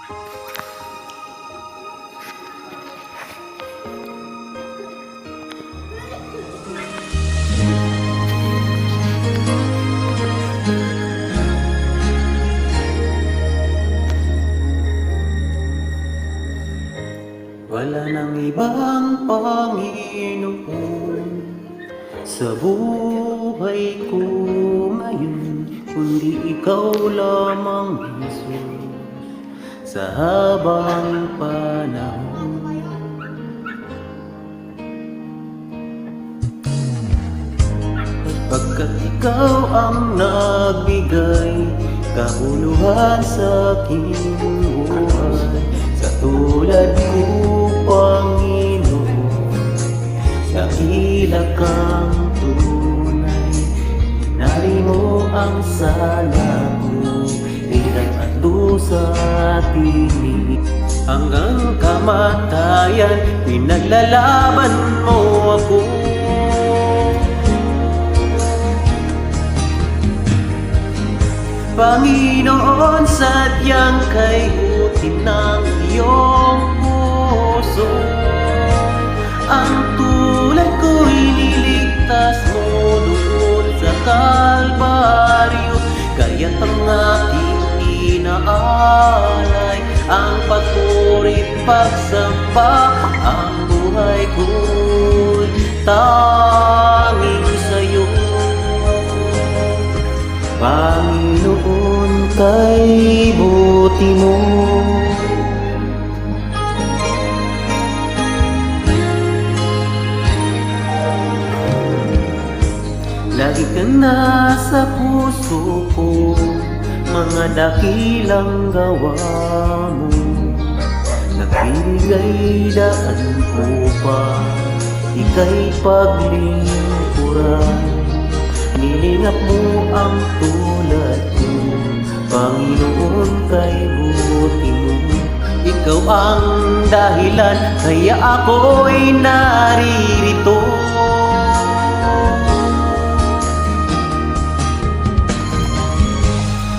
Wala nang ibang Panginoon sa buhay ko ngayon, kundi ikaw lamang, Jesus, sa habang panahon. Pagkat ikaw ang nagbigay kahuluhan sa aking buhay, sa tulad ko, Panginoon, dakila kang tunay. Inari mo ang sala ko, bilang ato sa tinig. Hanggang kamatayan, pinaglalaban mo ako. Panginoon, sadyang kay buti ng iyong puso. Ang tulad ko'y niligtas mo doon sa Kalbaryo, kaya't ang aking inaalay ang pagpuri't pagsamba. Ang buhay ko'y tanging sa'yo, Panginoon, kay buti mo. Lagi ka nasa puso ko, mga dakilang gawa mo, nagbibigay daan upang ika'y paglingkuran. Nilingap mo ang tulad ko, Panginoon, kay buti mo. Ikaw ang dahilan, kaya ako'y naririto.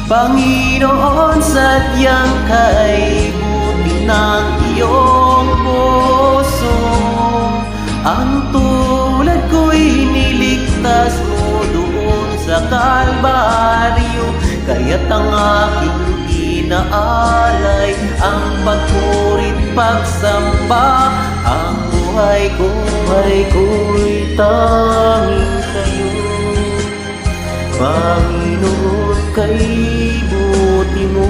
Panginoon, sadyang kay buti ng iyong puso. Ang tulad ko'y niligtas mo doon sa Kalbaryo, kaya't ang aking inaalay ang pagpuri't pagsamba. Ang buhay ko'y tanging sa'yo, Panginoon, kay buti mo.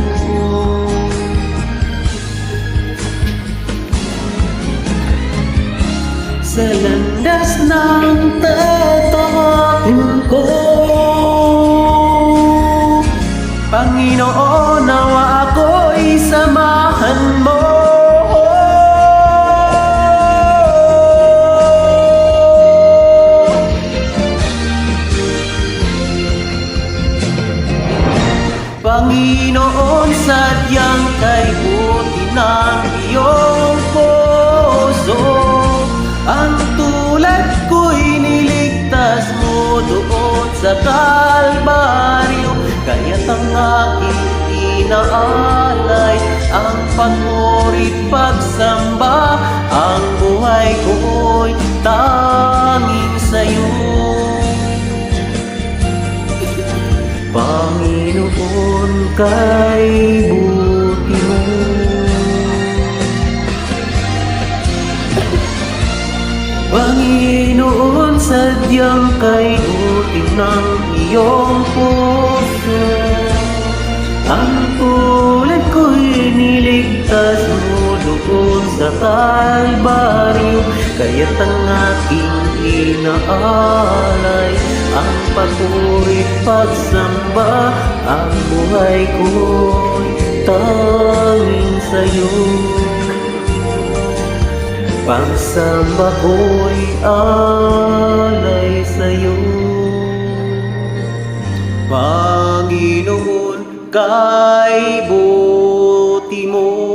Sa landas ng tatahakin ko, Panginoon, nawa ako'y samahan mo. Panginoon, sadyang kay buti ng iyong puso. Ang tulad ko'y niligtas mo doon sa Kalbaryo, kaya't ang aking inaalay ang pagpuri't pagsamba. Ang buhay ko'y tanging sa'yo, Panginoon, kay buti mo. Panginoon, sadyang kay buti ng iyong puso. Ang tulad ko'y niligtas mo doon sa Kalbaryo, kaya't ang aking inaalay ang pagpuri't pagsamba. Ang buhay ko'y tanging sa'yo, pagsamba ko'y alay sa'yo, Panginoon, kay buti mo.